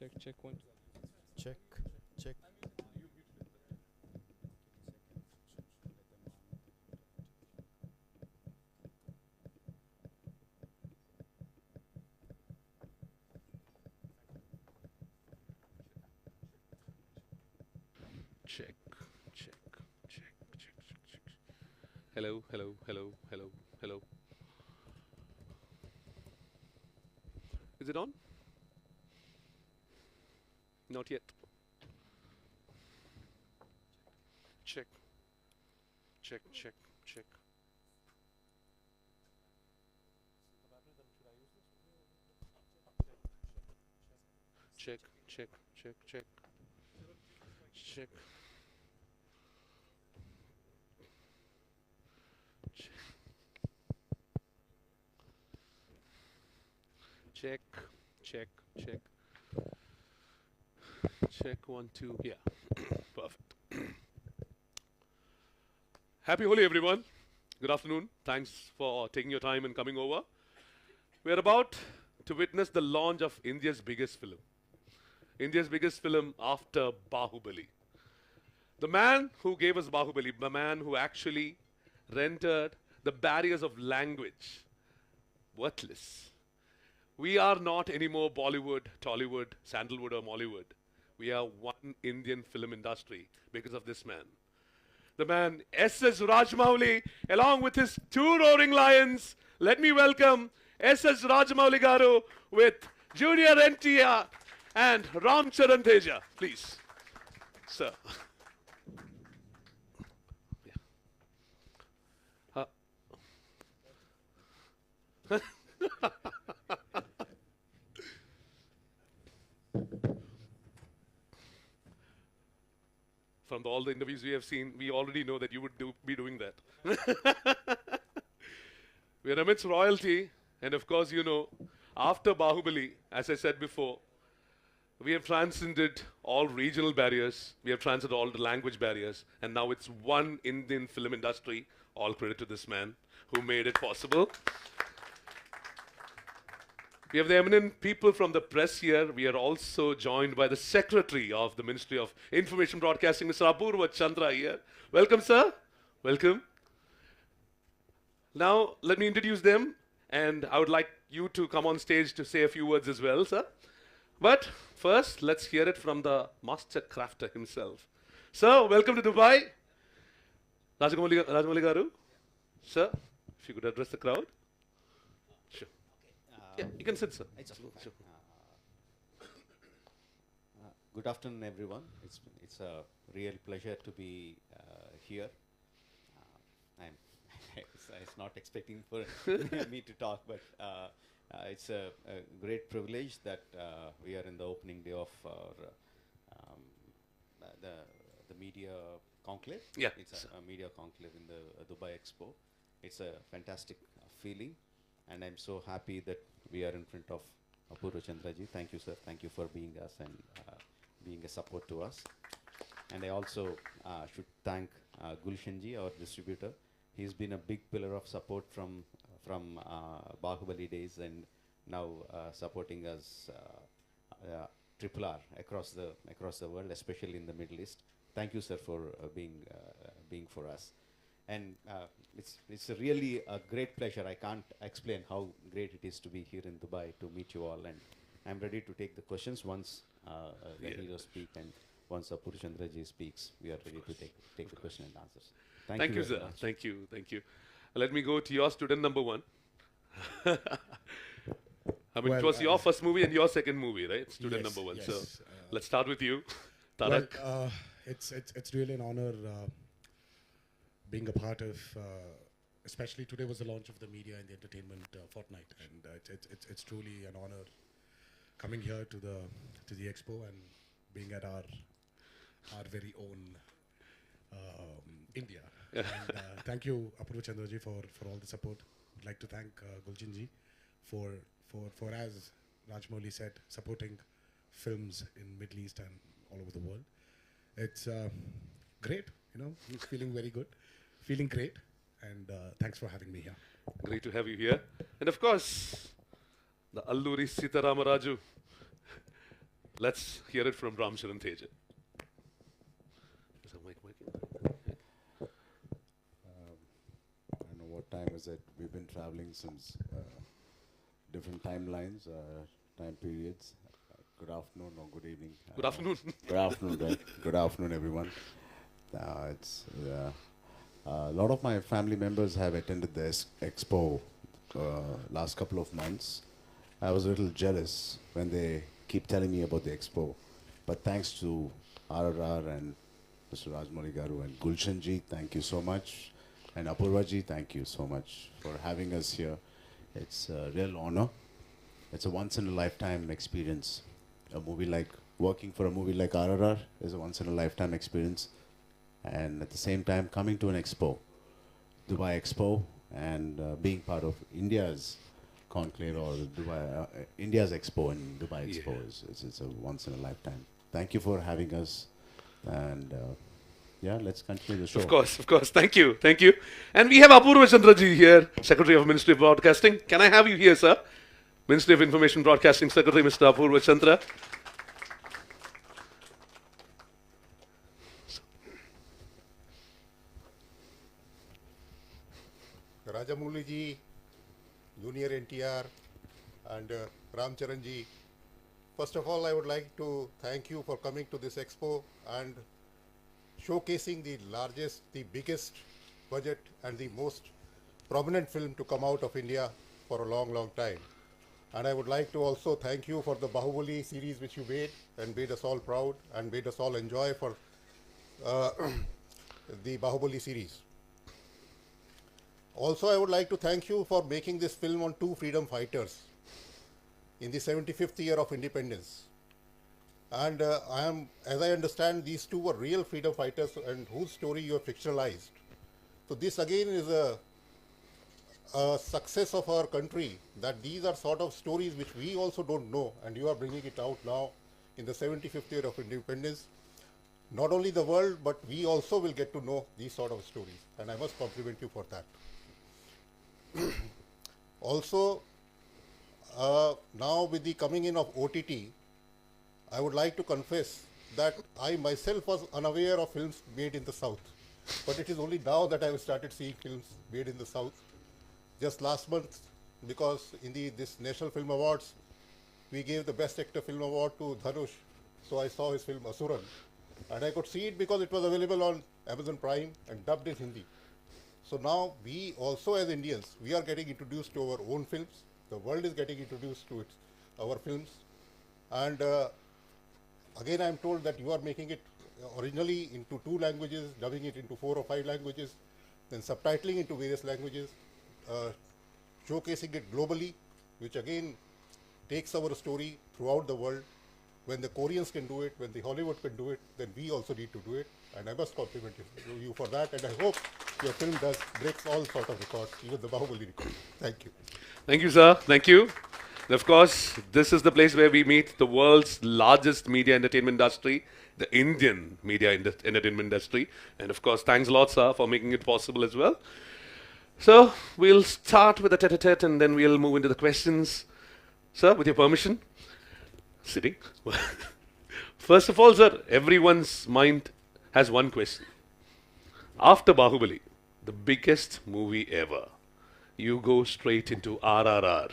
Check one. Check, check. Check, check, check, check, check, check. Hello, hello, hello, hello, hello. Is it on? Not yet. Check, check, check, check. Check, check, check, check, check. Check, check, check, check. One, two. Yeah, perfect. Happy Holi, everyone. Good afternoon. Thanks for taking your time and coming over. We're about to witness the launch of India's biggest film. India's biggest film after Bahubali. The man who gave us Bahubali, the man who actually rendered the barriers of language worthless. We are not anymore Bollywood, Tollywood, Sandalwood, or Mollywood. We are one Indian film industry because of this man. The man S.S. Rajamouli, along with his two roaring lions. Let me welcome S.S. Rajamouli Garu with Junior NTR and Ram Charan Teja, please. Sir. Yeah. From all the interviews we have seen, we already know that you would be doing that. We are amidst royalty, and of course, you know, after Bahubali, as I said before, we have transcended all regional barriers, we have transcended all the language barriers, and now it's one Indian film industry. All credit to this man who made it possible. We have the eminent people from the press here. We are also joined by the Secretary of the Ministry of Information Broadcasting, Mr. Apurva Chandra here. Welcome, sir. Welcome. Now, let me introduce them, and I would like you to come on stage to say a few words as well, sir. But first, let's hear it from the master crafter himself. Sir, welcome to Dubai. Rajamouli Garu. Sir, if you could address the crowd. Sure. Yeah, you can sit, sir. Sure. Good afternoon, everyone. It's a real pleasure to be here. I'm it's not expecting for me to talk, but it's a great privilege that we are in the opening day of our, the media conclave. Yeah. It's a media conclave in the Dubai Expo. It's a fantastic feeling, and I'm so happy that we are in front of Apurva Chandraji. Thank you, sir. Thank you for being us and being a support to us. And I also should thank Gulshanji, our distributor. He's been a big pillar of support from Bahubali days, and now supporting us Triple R across the world, especially in the Middle East. Thank you, sir, for being for us. And it's really a great pleasure. I can't explain how great it is to be here in Dubai to meet you all. And I'm ready to take the questions once the heroes speak, and once Apurva Chandraji speaks, we are ready to take the question and answers. Thank you, sir. Much. Thank you. Thank you. Let me go to your student number one. I mean, it was your first movie and your second movie, right? Student number one. Yes, So let's start with you, Tarak. Well, it's really an honor being a part of, especially today was the launch of the media and the entertainment fortnight, and it's truly an honor coming here to the expo and being at our very own India. And thank you, Apurva Chandraji, for all the support. I'd like to thank Gulchanji for as Rajamouli said, supporting films in Middle East and all over the world. It's great, you know, feeling very good, feeling great, and thanks for having me here. Great to have you here. And of course, the Alluri Sitaramaraju. Let's hear it from Ram Charan Teja. Is that mic working? I don't know what time is it. We've been traveling since different timelines, time periods. Good afternoon or good evening. Good afternoon. Good afternoon, right? Good afternoon, everyone. A lot of my family members have attended the expo last couple of months. I was a little jealous when they keep telling me about the expo. But thanks to RRR and Mr. Rajamouli Garu and Gulshan ji, thank you so much. And Apurva ji, thank you so much for having us here. It's a real honor. It's a once-in-a-lifetime experience. Working for a movie like RRR is a once-in-a-lifetime experience. And at the same time, coming to an expo, Dubai Expo, and being part of India's conclave or India's expo and Dubai Expo is a once-in-a-lifetime. Thank you for having us. And yeah, let's continue the show. Of course. Thank you. And we have Apurva Chandraji here, Secretary of Ministry of Broadcasting. Can I have you here, sir? Ministry of Information Broadcasting Secretary, Mr. Apurva Chandra. Rajamouli ji, Junior NTR, and Ram Charan ji. First of all, I would like to thank you for coming to this expo and showcasing the largest, the biggest budget and the most prominent film to come out of India for a long time. And I would like to also thank you for the Bahubali series which you made and made us all proud and made us all enjoy for the Bahubali series. Also, I would like to thank you for making this film on two freedom fighters in the 75th year of independence. And as I understand, these two were real freedom fighters and whose story you have fictionalized. So this again is a success of our country, that these are sort of stories which we also don't know, and you are bringing it out now in the 75th year of independence. Not only the world, but we also will get to know these sort of stories, and I must compliment you for that. Also, now with the coming in of OTT, I would like to confess that I myself was unaware of films made in the South. But it is only now that I have started seeing films made in the South. Just last month, because in this National Film Awards, we gave the Best Actor Film Award to Dhanush. So I saw his film Asuran. And I could see it because it was available on Amazon Prime and dubbed in Hindi. So now we also as Indians, we are getting introduced to our own films. The world is getting introduced to our films. And again, I am told that you are making it originally into 2 languages, dubbing it into 4 or 5 languages, then subtitling into various languages, showcasing it globally, which again takes our story throughout the world. When the Koreans can do it, when the Hollywood can do it, then we also need to do it. And I must compliment you for that. And I hope your film breaks all sort of records, even the Bahubali record. Thank you. Thank you, sir. Thank you. And of course, this is the place where we meet the world's largest media entertainment industry, the Indian media entertainment industry. And of course, thanks a lot, sir, for making it possible as well. So, we'll start with the tete-a-tete and then we'll move into the questions. Sir, with your permission. Sitting. First of all, sir, everyone's mind has one question. After Bahubali, the biggest movie ever, you go straight into RRR.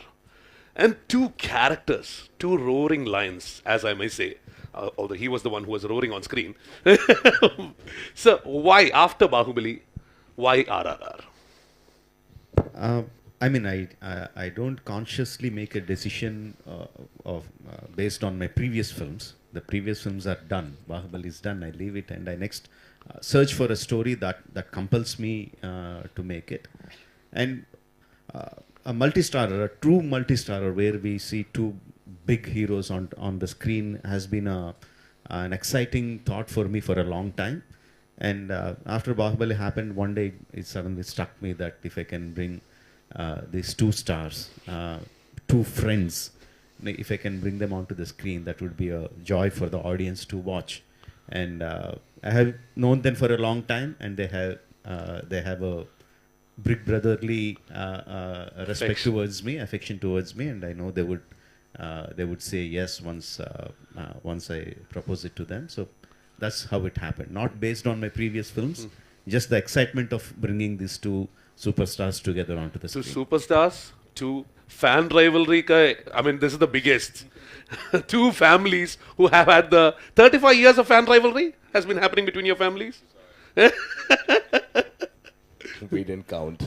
And 2 characters, 2 roaring lions, as I may say, although he was the one who was roaring on screen. So, why after Bahubali, why RRR? I don't consciously make a decision based on my previous films. The previous films are done. Bahubali is done. I leave it and I next search for a story that compels me to make it. And a multi-starrer, a true multi-starrer, where we see 2 big heroes on the screen has been an exciting thought for me for a long time. And after Bahubali happened, one day it suddenly struck me that if I can bring these 2 stars, 2 friends, if I can bring them onto the screen, that would be a joy for the audience to watch. And I have known them for a long time, and they have a big brotherly respect towards me, affection towards me, and I know they would they would say yes once I propose it to them. So that's how it happened. Not based on my previous films, just the excitement of bringing these two superstars together onto the To screen. superstars, to fan rivalry. I mean, this is the biggest. Two families who have had the 35 years of fan rivalry has been happening between your families. We didn't count.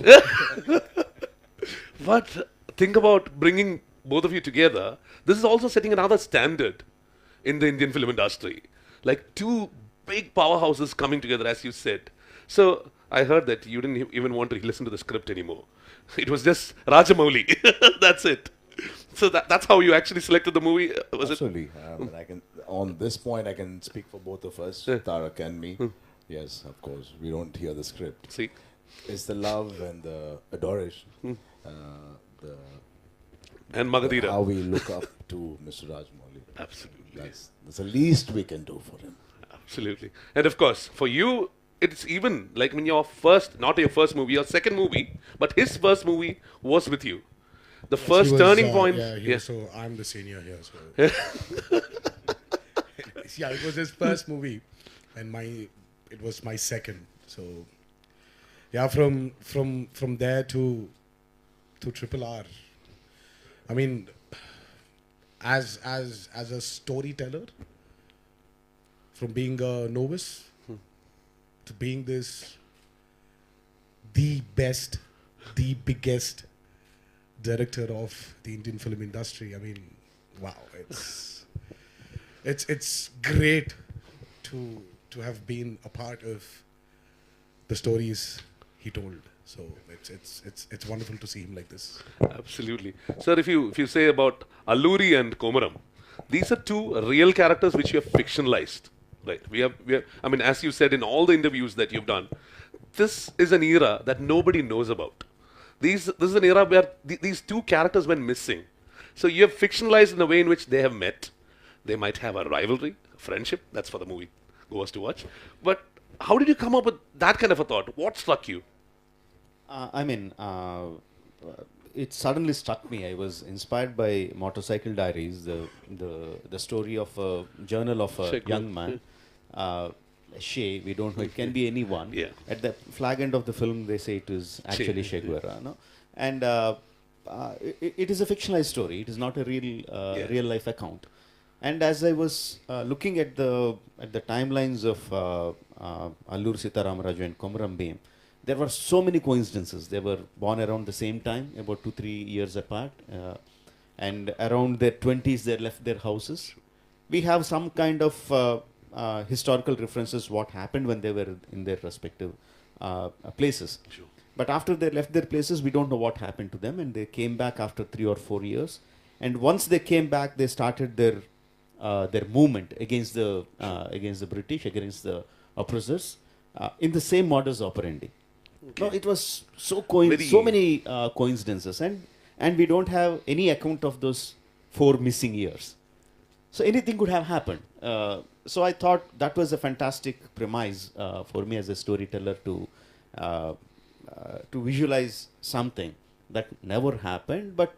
But think about bringing both of you together. This is also setting another standard in the Indian film industry. Like two big powerhouses coming together, as you said. So I heard that you didn't even want to listen to the script anymore. It was just Rajamouli. That's it. So that's how you actually selected the movie, was it? Absolutely. I can, on this point, I can speak for both of us, Tarak and me. Yes, of course. We don't hear the script. See, It's the love and the adoration. The and Magadira. how we look up to Mr. Rajamouli. Absolutely. That's the least we can do for him. Absolutely. And of course, for you, it's even like when your first, not your first movie, your second movie, but his first movie was with you. The first He was, turning point. Yeah, so I'm the senior here. So yeah, it was his first movie, and it was my second. So yeah, from there to Triple R. I mean, as a storyteller, from being a novice to being the best, the biggest director of the Indian film industry. I mean, wow, it's great to have been a part of the stories he told. So it's wonderful to see him like this. Absolutely. Sir, if you say about Alluri and Komaram, these are two real characters which you have fictionalized. Right. We have, I mean, as you said in all the interviews that you've done, this is an era that nobody knows about. This is an era where these two characters went missing. So you have fictionalized in a way in which they have met. They might have a rivalry, a friendship. That's for the movie goers to watch. But how did you come up with that kind of a thought? What struck you? It suddenly struck me. I was inspired by Motorcycle Diaries, the story of a journal of a Sheikh young man. Shay, we don't know, it can be anyone. Yeah. At the flag end of the film, they say it is actually Che Guevara. No? And it is a fictionalized story. It is not a real life account. And as I was looking at the timelines of Allur Sitaram Raju and Komaram Bhim, there were so many coincidences. They were born around the same time, about 2-3 years apart. And around their 20s, they left their houses. We have some kind of historical references what happened when they were in their respective places. Sure. But after they left their places, we don't know what happened to them, and they came back after 3 or 4 years. And once they came back, they started their movement against the British, against the oppressors, in the same modus operandi. Okay. No, it was so many coincidences, and we don't have any account of those 4 missing years. So anything could have happened. So I thought that was a fantastic premise for me as a storyteller to visualize something that never happened, but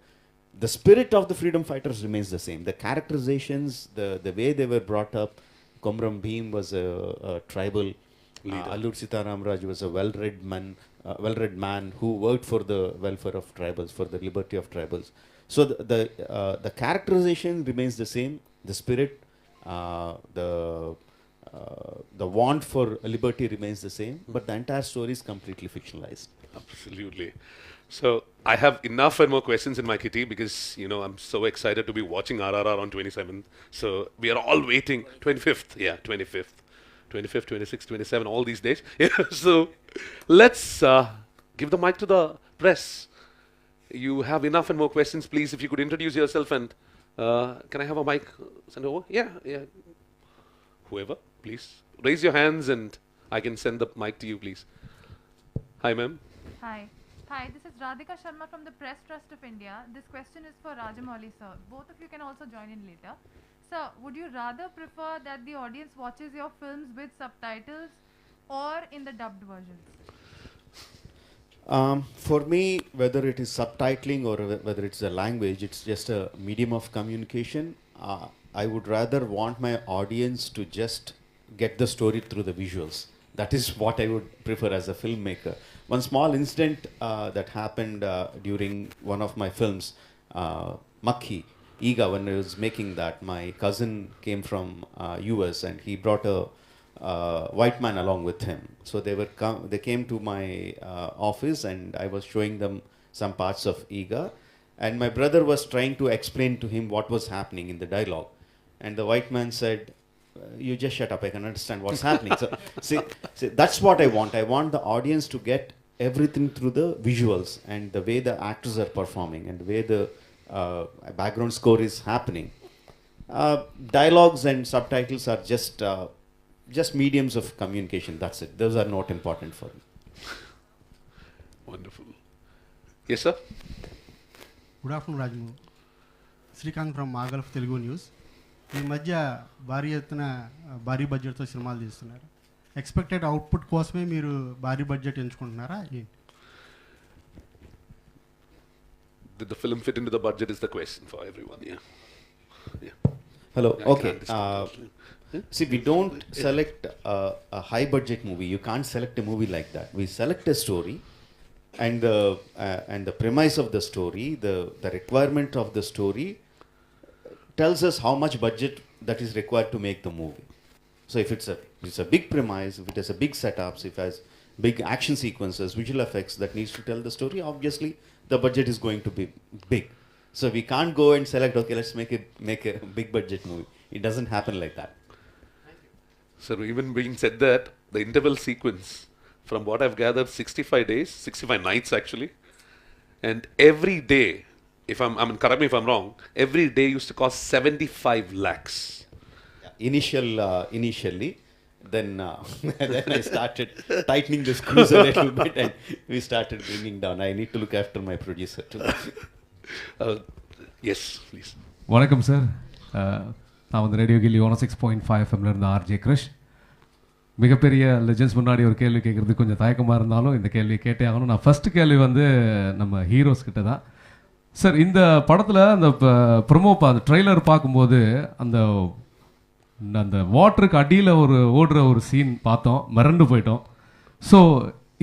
the spirit of the freedom fighters remains the same. The characterizations, the way they were brought up. Komaram Bhim was a tribal leader. Allur Sitaram Raj was a well-read man who worked for the welfare of tribals, for the liberty of tribals. So the characterization remains the same. The spirit, the want for liberty remains the same, but the entire story is completely fictionalized. Absolutely. So I have enough and more questions in my kitty because, you know, I'm so excited to be watching RRR on 27th. So we are all waiting. 25th. Yeah, 25th. 25th, 26th, 27th, all these days. Yeah, so let's give the mic to the press. You have enough and more questions. Please, if you could introduce yourself and can I have a mic sent over? Yeah. Whoever, please. Raise your hands and I can send the mic to you, please. Hi, ma'am. Hi, this is Radhika Sharma from the Press Trust of India. This question is for Rajamouli, sir. Both of you can also join in later. Sir, would you rather prefer that the audience watches your films with subtitles or in the dubbed versions? For me, whether it is subtitling or whether it's a language, it's just a medium of communication. I would rather want my audience to just get the story through the visuals. That is what I would prefer as a filmmaker. One small incident that happened during one of my films, Makhi, Iga, when I was making that, my cousin came from US and he brought a white man along with him. So they came to my office and I was showing them some parts of Iga, and my brother was trying to explain to him what was happening in the dialogue, and the white man said, "You just shut up, I can understand what's happening." So see, that's what I want. I want the audience to get everything through the visuals and the way the actors are performing and the way the background score is happening. Dialogues and subtitles are just mediums of communication. That's it. Those are not important for me. Wonderful. Yes, sir. Good afternoon, Rajamouli. Srikanth from Magalf Telugu News. ఈ మధ్య భారీ ఎత్తున భారీ బడ్జెట్తో సినిమాలు తీస్తున్నారు. Expected output కోసమే మీరు భారీ budget ఎంచుకుంటున్నారా? Did the film fit into the budget is the question for everyone. Yeah. Hello. Okay. See, we don't select a high budget movie. You can't select a movie like that. We select a story, and the premise of the story, the requirement of the story tells us how much budget that is required to make the movie. So if it's a big premise, if it has a big setups, if it has big action sequences, visual effects that needs to tell the story, obviously the budget is going to be big. So we can't go and select, okay, let's make a big budget movie. It doesn't happen like that. So even being said that, the interval sequence, from what I've gathered, 65 days, 65 nights actually, and every day, correct me if I'm wrong, every day used to cost 75 lakhs. Initially, then I started tightening the screws a little bit and we started bringing down. I need to look after my producer too. Yes, please. வணக்கம் sir, நான் வந்து radio கில்லி 106.5 எஃப்எம்ல இருந்து RJ கிருஷ். மிகப்பெரிய legends முன்னாடி ஒரு கேள்வி கேட்குறது கொஞ்சம் தயக்கமாக இருந்தாலும் இந்த கேள்வியை கேட்டே ஆகணும். நான் ஃபஸ்ட்டு கேள்வி வந்து நம்ம ஹீரோஸ் கிட்ட தான். சார், இந்த படத்தில் அந்த ப்ரொமோ அந்த ட்ரெய்லர் பார்க்கும்போது அந்த வாட்டருக்கு அடியில் ஓடுற ஒரு சீன் பார்த்தோம், மிரண்டு போயிட்டோம். ஸோ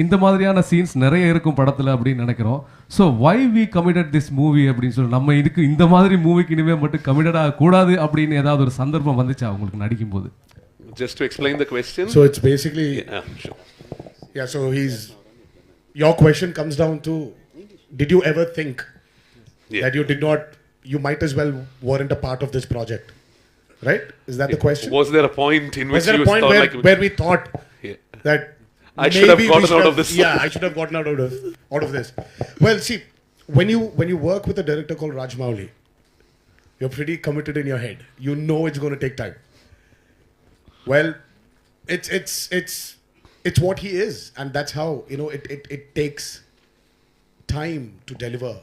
இந்த மாதிரியான சீன்ஸ் நிறைய இருக்கும் படத்தில் அப்படின்னு நினைக்கிறோம். So why we committed this movie அப்படின்னு சொல்லி நம்ம இதுக்கு இந்த மாதிரி மூவிக்கு இனிமேல் மட்டும் கமிட்டட் ஆகக்கூடாது அப்படின்னு ஏதாவது ஒரு சந்தர்ப்பம் வந்துச்சா உங்களுக்கு நடிக்கும்போது? Just to explain the question. So it's basically... Sure. Yeah, so your question comes down to, did you ever think that you might as well weren't a part of this project? Right? Is that the question? Was there a point in which you thought where we thought that I should have gotten out of this? Yeah, I should have gotten out of this. Well, see, when you work with a director called Rajamouli, you're pretty committed in your head. You know it's going to take time. Well, it's what he is, and that's how it takes time to deliver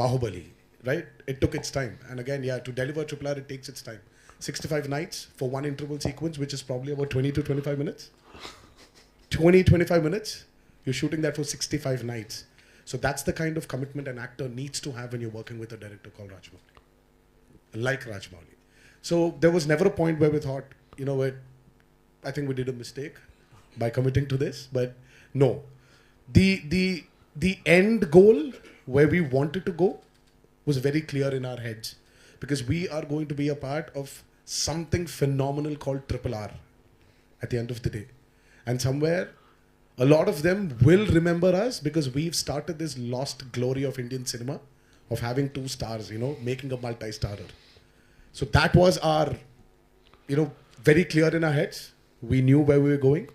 Bahubali, right? It took its time, and again, to deliver RRR, it takes its time. 65 nights for one interval sequence, which is probably about 20 to 25 minutes. 20-25 minutes, you're shooting that for 65 nights. So that's the kind of commitment an actor needs to have when you're working with a director called Rajamouli, like Rajamouli. So there was never a point where we thought, you know what, I think we did a mistake by committing to this. But no, the end goal where we wanted to go was very clear in our heads, because we are going to be a part of something phenomenal called RRR at the end of the day. And somewhere, a lot of them will remember us because we've started this lost glory of Indian cinema of having 2 stars, making a multi-starrer. So that was our, very clear in our heads. We knew where we were going.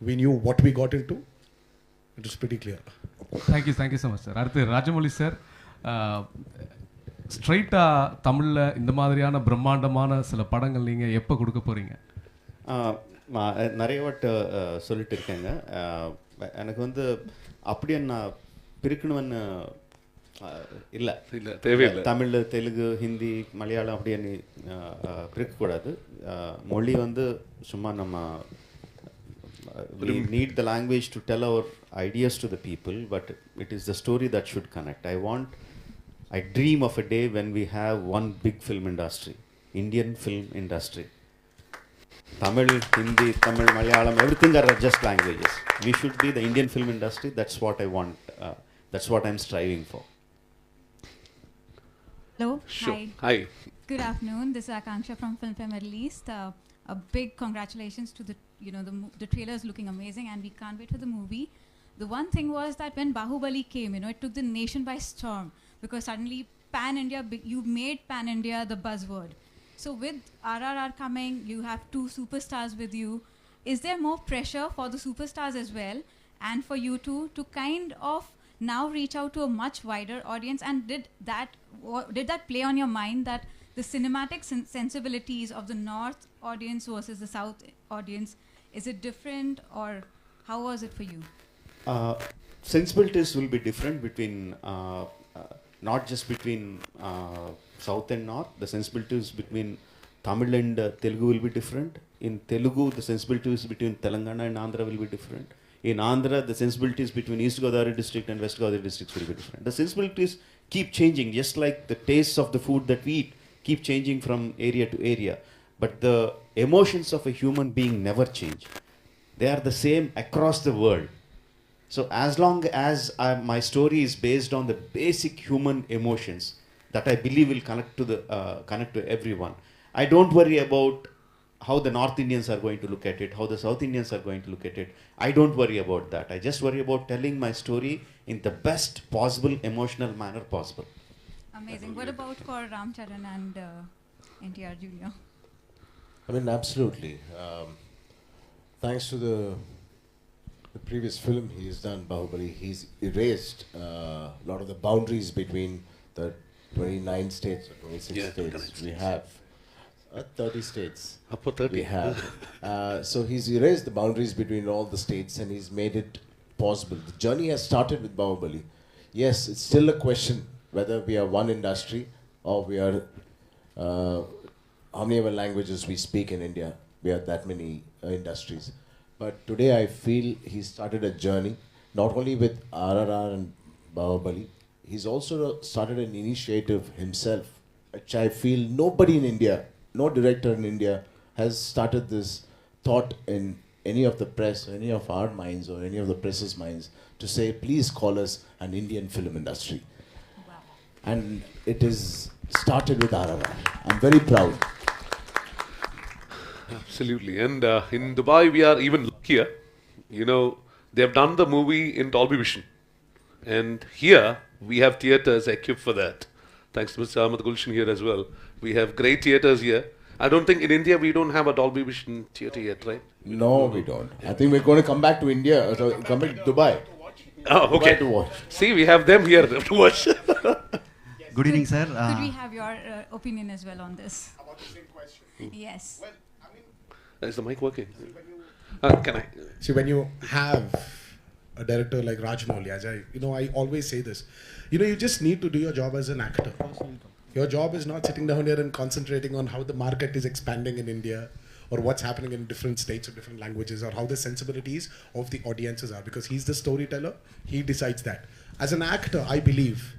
We knew what we got into. It was pretty clear. Thank you so much, sir. அடுத்து Rajamouli sir, ஸ்ட்ரைட்டாக தமிழில் இந்த மாதிரியான பிரம்மாண்டமான சில படங்கள் நீங்கள் எப்போ கொடுக்க போகிறீங்க? நிறைய வாட்டு சொல்லிட்டு இருக்கேங்க. எனக்கு வந்து அப்படியே நான் பிரிக்கணும்னு இல்லை, தேவையில்லை. தமிழ், தெலுங்கு, ஹிந்தி, மலையாளம் அப்படின்னு பிரிக்கக்கூடாது. மொழி வந்து சும்மா நம்ம we need the language to tell our ideas to the people, but it is the story that should connect. I dream of a day when we have one big film industry, Indian film industry. Tamil, Hindi, Tamil, Malayalam, everything are just languages. We should be the Indian film industry. That's what I want. That's what I'm striving for. Hello. Sure. Hi. Hi. Good afternoon. This is Akanksha from Film Fair Middle East. A big congratulations to the trailer is looking amazing, and we can't wait for the movie. The one thing was that when Bahubali came, it took the nation by storm, because suddenly Pan-India, you made Pan-India the buzzword. So with RRR coming, you have 2 superstars with you. Is there more pressure for the superstars as well, and for you two to kind of now reach out to a much wider audience? And did that play on your mind, that the cinematic sensibilities of the North audience versus the South audience, is it different, or how was it for you? Sensibilities will be different between, not just between South and North. The sensibilities between Tamil and Telugu will be different. In Telugu, the sensibilities between Telangana and Andhra will be different. In Andhra, the sensibilities between East Godavari district and West Godavari districts will be different. The sensibilities keep changing, just like the tastes of the food that we eat keep changing from area to area. But the emotions of a human being never change. They are the same across the world. So as long as my story is based on the basic human emotions that I believe will connect to everyone, I don't worry about how the North Indians are going to look at it, how the South Indians are going to look at it. I don't worry about that. I just worry about telling my story in the best possible emotional manner possible. Amazing. What about for Ram Charan and NTR Jr.? I mean, absolutely. Thanks to the previous film he's done, Bahubali, he's erased a lot of the boundaries between the 29 states or 26 states we have. 30 states we have. So he's erased the boundaries between all the states, and he's made it possible. The journey has started with Bahubali. Yes, it's still a question whether we are one industry or we are how many ever languages we speak in India. We are that many industries. But today I feel he started a journey, not only with RRR and Bahubali, he's also started an initiative himself, which I feel nobody in India, no director in India has started this thought in any of the press, or any of our minds, or any of the press's minds, to say, please call us an Indian film industry. Wow. And it is started with RRR. I'm very proud. Absolutely. And in Dubai, we are even luckier. They have done the movie in Dolby Vision. And here, we have theatres equipped for that. Thanks to Mr. Ahmed Gulshan here as well. We have great theatres here. I don't think in India we don't have a Dolby Vision theatre yet, right? No, we don't. I think we're going to come back to India, come back to Dubai. Oh, okay. Dubai to watch. See, we have them here to watch. Good evening, sir. Could we have your opinion as well on this? About the same question. Yes. Well, I mean, Is the mic working? Can I? see, when you have a director like Rajamouli, I always say this, you just need to do your job as an actor. Your job is not sitting down here and concentrating on how the market is expanding in India, or what's happening in different states or different languages, or how the sensibilities of the audiences are, because he's the storyteller. He decides that. As an actor, I believe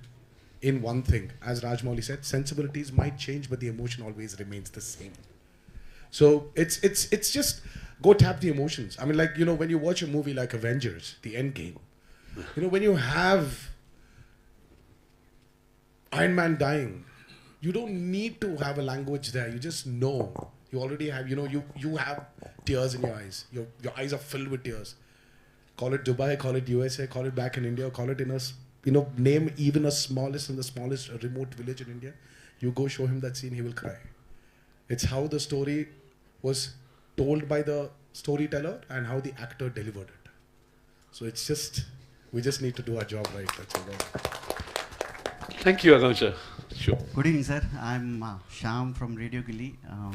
in one thing, as Rajamouli said, sensibilities might change, but the emotion always remains the same. So it's just go tap the emotions. I mean, like, when you watch a movie like Avengers, the Endgame, when you have Iron Man dying, you don't need to have a language there. You just know. You already have, you have tears in your eyes. Your eyes are filled with tears. Call it Dubai, call it USA, call it back in India, call it in a, name even the smallest remote village in India. You go show him that scene, he will cry. It's how the story was told by the storyteller and how the actor delivered it. So we just need to do our job right. That's all. Thank you, Akansha. Sure. Good evening sir I'm Shyam from radio Gilli.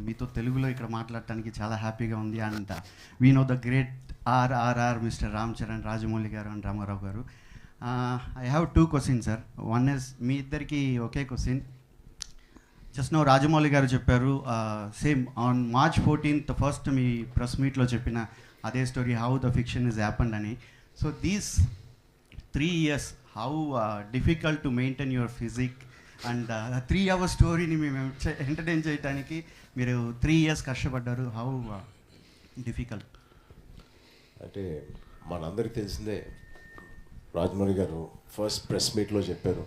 మీతో తెలుగులో ఇక్కడ మాట్లాడటానికి చాలా హ్యాపీగా ఉంది. And we know the great RRR mister Ram Charan, Rajamouli garu and Ramarao garu. I have 2 questions sir. One is, మీ ఇద్దరికి ఒకే question. Just now Rajamouli garu చెప్పారు same on March 14th first మీ ప్రెస్ మీట్లో చెప్పిన అదే story how the fiction is happened అని. So these 3 years how difficult to maintain your physique and 3 hour స్టోరీని మేము ఎంటర్టైన్ చేయడానికి మీరు 3 years కష్టపడ్డారు. How difficult? అంటే మనందరికీ తెలిసిందే, రాజమౌళి గారు ఫస్ట్ ప్రెస్ మీట్లో చెప్పారు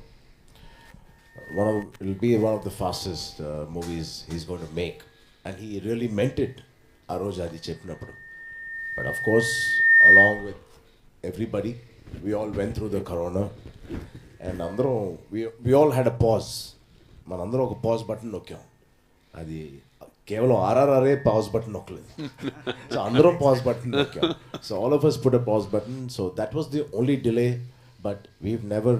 it'll be one of the fastest movies he's going to make, and he really meant it ఆ రోజు అది చెప్పినప్పుడు. But of course, along with everybody, we all went through the corona, and we all had a pause. మనందరం ఒక pause button నొక్కాం. అది కేవలం ఆర్ఆర్ఆర్ఏ పాజ్ బటన్ నొక్కలేదు. సో అందరం పాజ్ బటన్ నొక్కాం. So all of us put a pause button. So that was the only delay. But we've never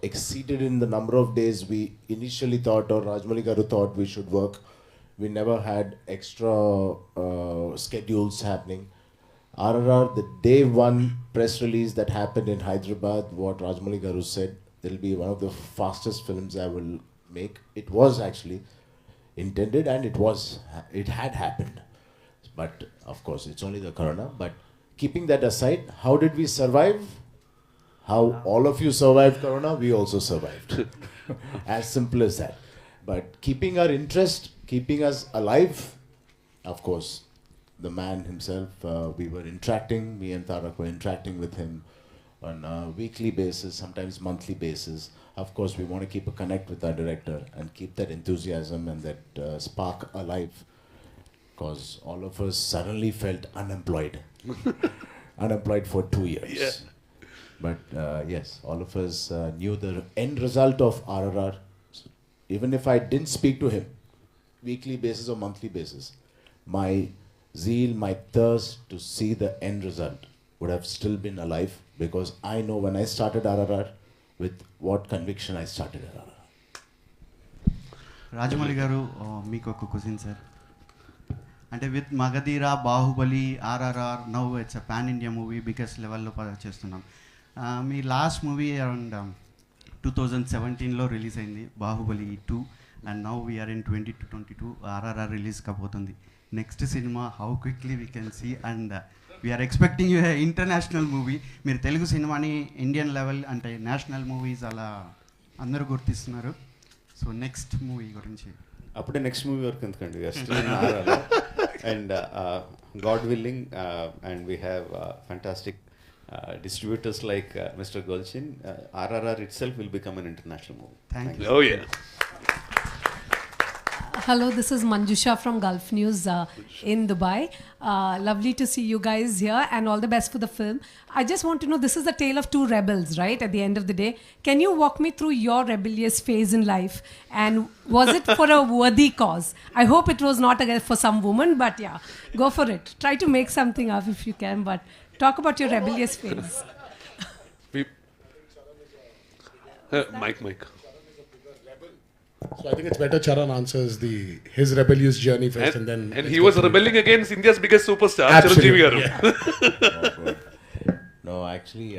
exceeded in the number of days we initially thought, or Rajamouli garu thought we should work. We never had extra schedules happening. RRR, the day one press release that happened in Hyderabad, what Rajamouli garu said, it'll be one of the fastest films I will make. It was actually intended, and it had happened. But of course, it's only the corona. But keeping that aside, how did we survive? How all of you survived corona, we also survived. As simple as that. But keeping our interest, keeping us alive, of course, the man himself, we were interacting, me and Tarak were interacting with him on a weekly basis, sometimes monthly basis. Of course, we want to keep a connect with our director and keep that enthusiasm and that spark alive, because all of us suddenly felt unemployed. Unemployed for 2 years. Yeah. But yes, all of us knew the end result of RRR. So even if I didn't speak to him weekly basis or monthly basis, my zeal, my thirst to see the end result would have still been alive, because I know when I started RRR, with what conviction I started RRR. Rajamouli garu, మీకు ఒక question sir. అంటే with Magadheera, Baahubali, ఆర్ఆర్ఆర్, now it's a pan India movie, biggest లెవెల్లో చేస్తున్నాం. మీ last movie around 2017లో release అయింది, Baahubali 2, and now we're in 2022 ఆర్ఆర్ఆర్ రిలీజ్ కాబోతుంది. Next cinema how quickly we can see, and we're expecting you international movie. మీరు తెలుగు సినిమాని ఇండియన్ లెవెల్ అంటే నేషనల్ మూవీస్ అలా అందరూ గుర్తిస్తున్నారు. సో నెక్స్ట్ మూవీ గురించి అప్పుడే నెక్స్ట్ మూవీ వరకు ఎందుకండి, and God willing, and we have fantastic distributors like Mr. Golchin. RRR itself will become an international movie. Thank you. Oh yeah. Hello, this is Manjusha from Gulf News in Dubai. Lovely to see you guys here, and all the best for the film. I just want to know, this is a tale of two rebels, right? At the end of the day, can you walk me through your rebellious phase in life, and was it for a worthy cause? I hope it was not for some woman, but yeah, go for it. Try to make something up if you can, but talk about your rebellious phase. Mike. So I think it's better Charan answers his rebellious journey first, and then. And he was rebelling against India's biggest superstar, Absolutely. Charan. Yeah. No, actually,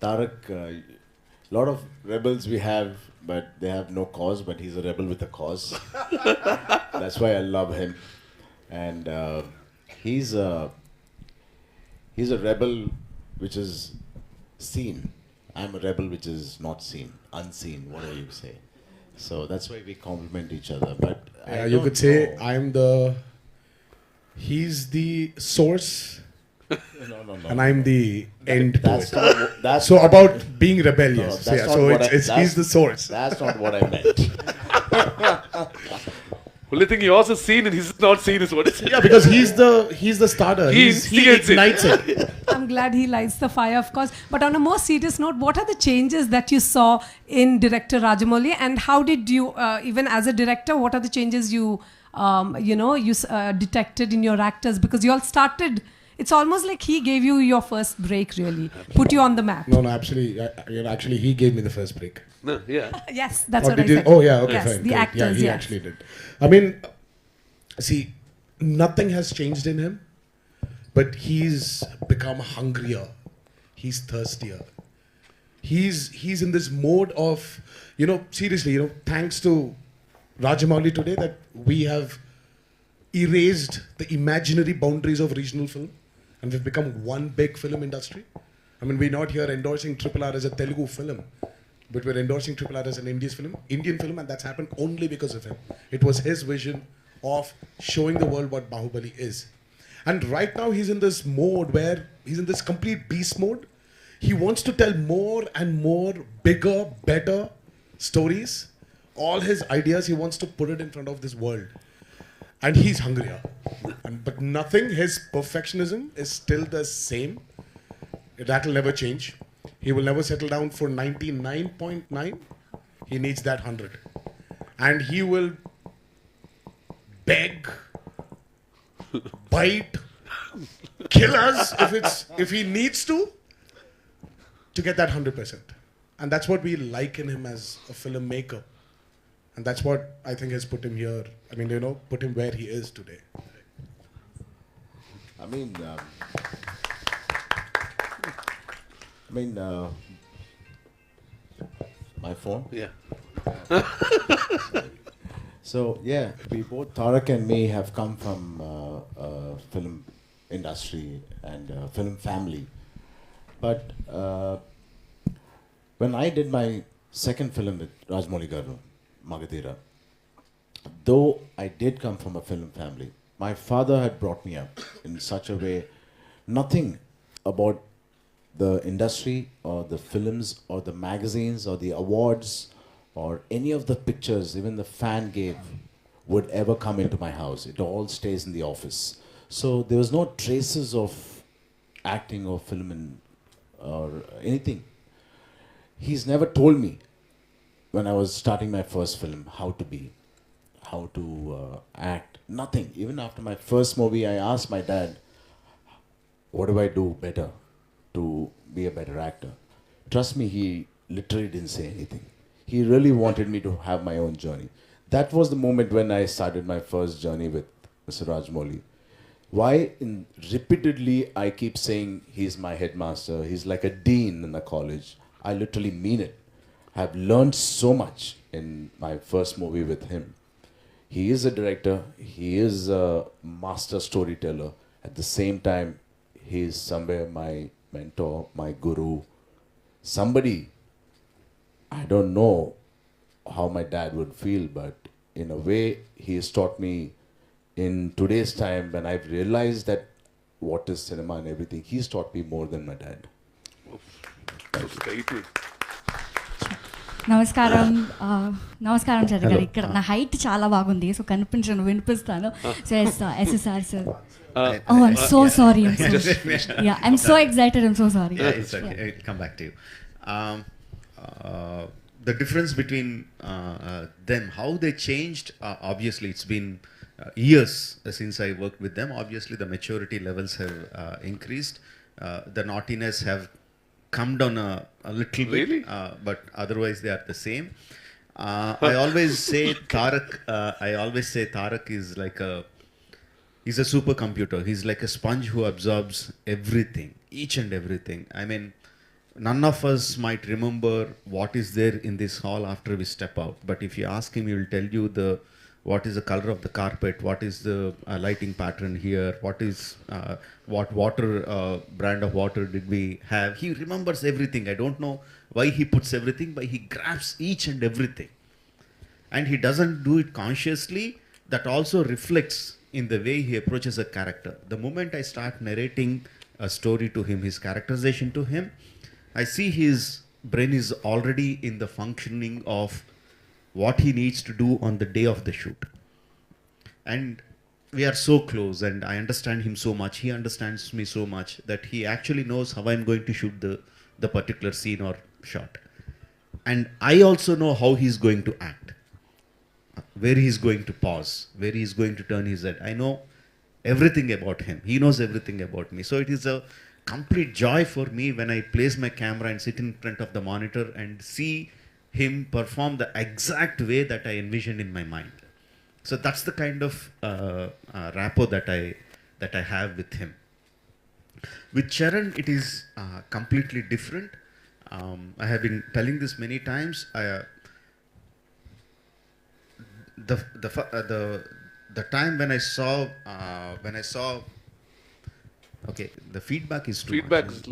Tarak, lot of rebels we have, but they have no cause. But he's a rebel with a cause. That's why I love him, and he's a rebel which is seen. I'm a rebel which is not seen, unseen, whatever you say. So that's why we complement each other. But you could say he's the source, no, and I'm the end to that's it. not, that's So not about being rebellious. No, that's yeah, not so what he's the source. That's not what I meant. Only thing yours is seen and his is not seen is what it is. Yeah, because he's the starter. He He ignites it. I'm glad he lights the fire, of course. But on a more serious note, what are the changes that you saw in director Rajamouli, and how did you, even as a director, what are the changes you detected in your actors? Because you all started, it's almost like he gave you your first break, really, put you on the map. No, actually, he gave me the first break. No, yeah. Yes, that's Or what I did you? said. Oh yeah, okay, yes, fine. The great. actors, yeah, he yes. actually did. I mean, see, nothing has changed in him, but he's become hungrier. He's thirstier. he's in this mode of, seriously, thanks to Rajamouli today that we have erased the imaginary boundaries of regional film and we've become one big film industry. I mean, we're not here endorsing RRR as a Telugu film, but we're endorsing RRR as an Indian film, and that's happened only because of him. It was his vision of showing the world what Bahubali is. And right now he's in this mode where he's in this complete beast mode. He wants to tell more and more bigger, better stories. All his ideas, he wants to put it in front of this world. And he's hungrier. But nothing, his perfectionism is still the same. That will never change. He will never settle down for 99.9. He needs that 100. And he will beg, bite, kill us if he needs to get that 100%. And that's what we like in him as a filmmaker. And that's what I think has put him here. I mean, put him where he is today. My phone? Yeah. So, yeah, we both, Tarak and me, have come from film industry and film family. But when I did my second film with Rajamouli Garu, Magadira, though I did come from a film family, my father had brought me up in such a way, nothing about the industry or the films or the magazines or the awards or any of the pictures even the fan gave would ever come into my house. It all stays in the office. So there was no traces of acting or film or anything. He's never told me when I was starting my first film how to be, how to act, nothing. Even after my first movie, I asked my dad, what do I do better to be a better actor? Trust me, he literally didn't say anything. He really wanted me to have my own journey. That was the moment when I started my first journey with Mr. Rajamouli. Why repeatedly I keep saying he's my headmaster, he's like a dean in the college. I literally mean it. I've learned so much in my first movie with him. He is a director, he is a master storyteller. At the same time, he is somewhere my mentor, my guru, somebody. I don't know how my dad would feel, but in a way, he has taught me in today's time when I've realized that what is cinema and everything, he's taught me more than my dad. నమస్కారం నమస్కారం చంద్ర గారు. ఇక్కడ నా height చాలా బాగుంది, so కనిపించను, వినిపిస్తాను. So SSR sir. Oh, I'm so sorry. I'm so excited. I'm so sorry. Yeah, it's okay. I'll come back to you. The difference between them, how they changed, obviously it's been years since I worked with them. Obviously the maturity levels have increased. The naughtiness have come down a little bit, but otherwise they are the same. I always say Tarak is like he's a supercomputer. He's like a sponge who absorbs everything, each and everything. I mean, none of us might remember what is there in this hall after we step out. But if you ask him, he will tell you what is the color of the carpet, what is the lighting pattern here, what water brand of water did we have. He remembers everything. I don't know why he puts everything, but he grabs each and everything. And he doesn't do it consciously. That also reflects in the way he approaches a character. The moment I start narrating a story to him, his characterization to him, I see his brain is already in the functioning of what he needs to do on the day of the shoot. And we are so close and I understand him so much. He understands me so much that he actually knows how I'm going to shoot the particular scene or shot. And I also know how he's going to act, where he's going to pause, where he's going to turn his head. I know everything about him. He knows everything about me. So it is a complete joy for me when I place my camera and sit in front of the monitor and see him perform the exact way that I envisioned in my mind. So that's the kind of rapport that I have with him. With Charan, it is completely different. I have been telling this many times. The time when I saw okay, the feedback is too Feedback. much.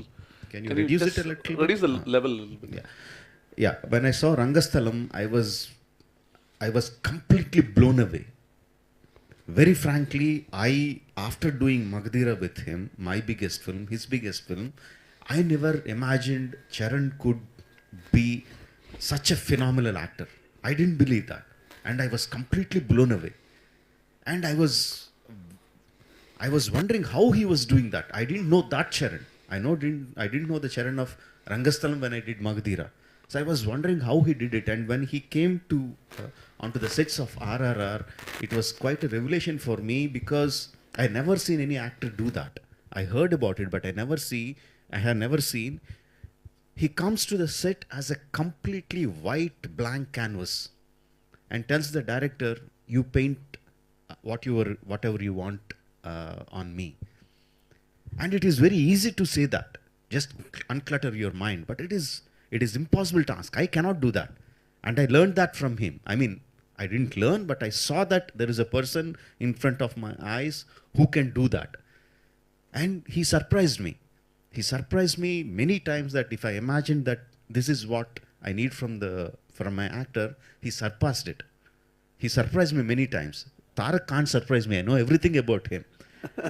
Can you reduce it a little? Reduce the level a little bit. Yeah. When I saw Rangasthalam, I was completely blown away. Very frankly, after doing Magadhira with him, my biggest film, his biggest film, I never imagined Charan could be such a phenomenal actor. I didn't believe that. And I was completely blown away. And I was wondering how he was doing that. I didn't know that Charan. I didn't know the Charan of Rangasthalam when I did Magadhira. So I was wondering how he did it. And when he came onto the sets of RRR, it was quite a revelation for me because I never seen any actor do that. I heard about it, but I have never seen. He comes to the set as a completely white blank canvas and tells the director, you paint whatever you want on me. And it is very easy to say that. Just unclutter your mind. But it is impossible task. I cannot do that. And I learned that from him. I mean, I didn't learn, but I saw that there is a person in front of my eyes who can do that. And he surprised me. He surprised me many times that if I imagined that this is what I need from my actor, he surpassed it. He surprised me many times. Tarak can't surprise me. I know everything about him.